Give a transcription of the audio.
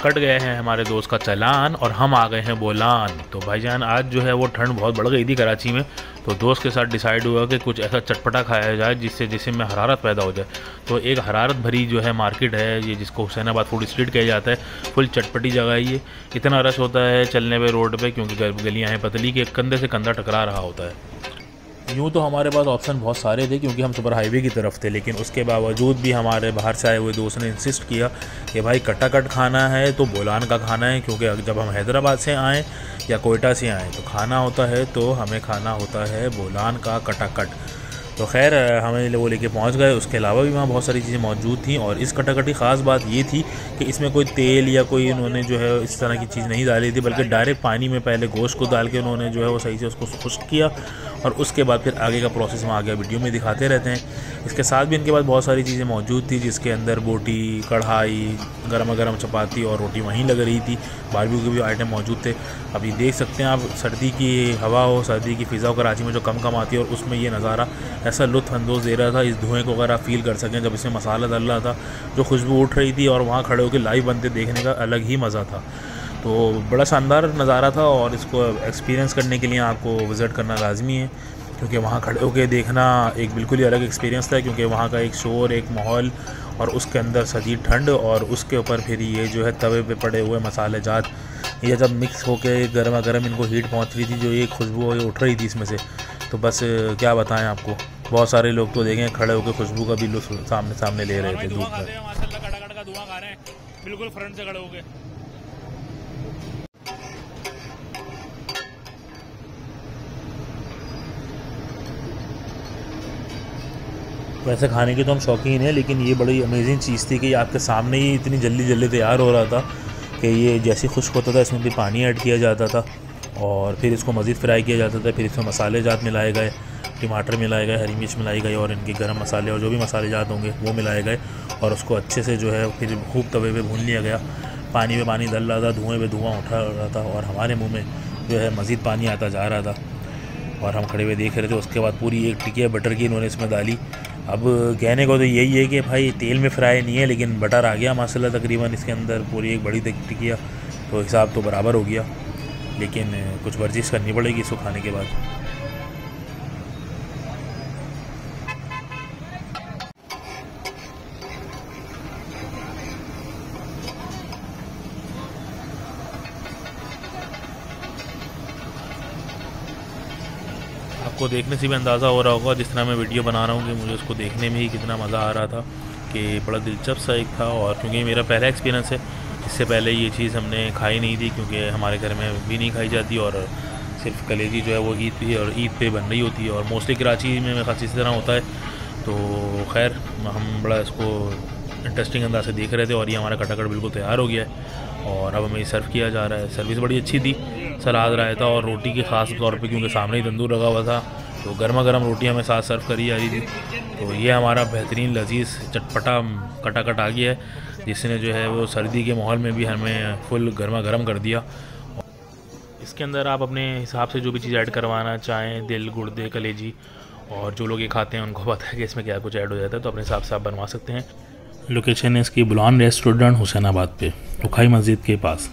Cut गए हैं हमारे दोस्त का चालान और हम आ गए हैं बोलान। तो भाईजान आज जो है वो ठंड बहुत बढ़ गई थी कराची में, तो दोस्त के साथ डिसाइड हुआ कि कुछ ऐसा चटपटा खाया जाए जिससे जिसमें हरारत पैदा हो जाए। तो एक हरारत भरी जो है मार्केट है ये, जिसको हुसैनाबाद फूड स्ट्रीट कहा जाता है। फुल चटपटी जगह है ये, इतना रश होता है चलने पे रोड पे, क्योंकि गलियाँ हैं पतली के कंधे से कंधा टकरा रहा होता है। यूँ तो हमारे पास ऑप्शन बहुत सारे थे क्योंकि हम सुपर हाईवे की तरफ थे, लेकिन उसके बावजूद भी हमारे बाहर से आए हुए दोस्त ने इंसिस्ट किया कि भाई कटाकट खाना है तो बोलान का खाना है, क्योंकि जब हम हैदराबाद से आएँ या कोयटा से आएँ तो खाना होता है तो हमें खाना होता है बोलान का कटाकट। तो खैर हमें वो लेके पहुंच गए। उसके अलावा भी वहाँ बहुत सारी चीज़ें मौजूद थी, और इस कटाकट की ख़ास बात ये थी कि इसमें कोई तेल या कोई इन्होंने जो है इस तरह की चीज़ नहीं डाली थी, बल्कि डायरेक्ट पानी में पहले गोश्त को डाल के उन्होंने जो है वो सही से उसको खुश्क किया, और उसके बाद फिर आगे का प्रोसेस हम आगे वीडियो में दिखाते रहते हैं। इसके साथ भी इनके पास बहुत सारी चीज़ें मौजूद थी, जिसके अंदर बोटी, कढ़ाई, गर्मा गर्म चपाती और रोटी वहीं लग रही थी। बारबेक्यू के भी आइटम मौजूद थे। अभी देख सकते हैं आप, सर्दी की हवा हो, सर्दी की फ़िज़ा हो कराची में जो कम आती है, और उसमें ये नज़ारा ऐसा लुत्फ़ अंदोज़ दे रहा था। इस धुएँ को अगर आप फील कर सकें जब इसमें मसाला डल रहा था, जो खुशबू उठ रही थी, और वहाँ खड़े होकर लाइव बनते देखने का अलग ही मज़ा था। तो बड़ा शानदार नज़ारा था, और इसको एक्सपीरियंस करने के लिए आपको विज़िट करना लाजमी है, क्योंकि वहाँ खड़े होकर देखना एक बिल्कुल ही अलग एक्सपीरियंस था। क्योंकि वहाँ का एक शोर, एक माहौल, और उसके अंदर शदीद ठंड, और उसके ऊपर फिर ये जो है तवे पे पड़े हुए मसाले जात, ये जब मिक्स होकर गर्मा गर्म इनको हीट पहुँच रही थी, जो ये खुशबू उठ रही थी इसमें से, तो बस क्या बताएं आपको। बहुत सारे लोग तो देखें खड़े होकर खुशबू का भी लुत्फ़ सामने ले रहे थे धूप में। धुआं खा रहे हैं बिल्कुल फ्रंट से खड़े होकर। वैसे खाने के तो हम शौकीन हैं, लेकिन ये बड़ी अमेजिंग चीज़ थी कि आपके सामने ही इतनी जल्दी तैयार हो रहा था कि ये जैसे खुश्क होता था इसमें भी पानी ऐड किया जाता था, और फिर इसको मज़ीद फ्राई किया जाता था। फिर इसमें मसाले जात मिलाए गए, टमाटर मिलाए गए, हरी मिर्च मिलाई गई, और इनके गरम मसाले और जो भी मसाले जात होंगे वो मिलाए गए, और उसको अच्छे से जो है फिर खूब तवे पे भून लिया गया। पानी में पानी डल रहा था, धुएँ पे धुआं उठा रहा था, और हमारे मुँह में जो है मज़ीद पानी आता जा रहा था, और हम खड़े हुए देख रहे थे। उसके बाद पूरी एक टिकिया बटर की इन्होंने इसमें डाली। अब कहने को तो यही है कि भाई तेल में फ्राई नहीं है, लेकिन बटर आ गया माशाल्लाह तकरीबन इसके अंदर पूरी एक बड़ी टिकिया, तो हिसाब तो बराबर हो गया। लेकिन कुछ वर्जिश करनी पड़ेगी इसको खाने के बाद। आपको देखने से भी अंदाज़ा हो रहा होगा जिस तरह मैं वीडियो बना रहा हूँ कि मुझे उसको देखने में ही कितना मज़ा आ रहा था, कि बड़ा दिलचस्प सा एक था। और क्योंकि मेरा पहला एक्सपीरियंस है, इससे पहले ये चीज़ हमने खाई नहीं थी, क्योंकि हमारे घर में भी नहीं खाई जाती, और सिर्फ कलेजी जो है वो ईद पे बन रही होती है, और मोस्टली कराची में खास इस तरह होता है। तो खैर हम बड़ा इसको इंटरेस्टिंग अंदाज से देख रहे थे, और ये हमारा कटाकट बिल्कुल तैयार हो गया है, और अब हमें सर्व किया जा रहा है। सर्विस बड़ी अच्छी थी, सलाद रायता और रोटी के ख़ास तौर पे, क्योंकि सामने ही तंदूर लगा हुआ था, तो गर्मा गर्म रोटी हमें साथ सर्व करी जा रही थी। तो ये हमारा बेहतरीन लजीज़ चटपटा कटाकट आ गया है, जिसने जो है वो सर्दी के माहौल में भी हमें फुल गर्मा गर्म कर दिया। इसके अंदर आप अपने हिसाब से जो भी चीज़ ऐड करवाना चाहें, दिल, गुर्दे, कलेजी, और जो लोग ये खाते हैं उनको पता है कि इसमें क्या कुछ ऐड हो जाता है, तो अपने हिसाब से आप बनवा सकते हैं। लोकेशन है इसकी बुलान रेस्टोरेंट हुसैनाबाद पे, रुखाई मस्जिद के पास।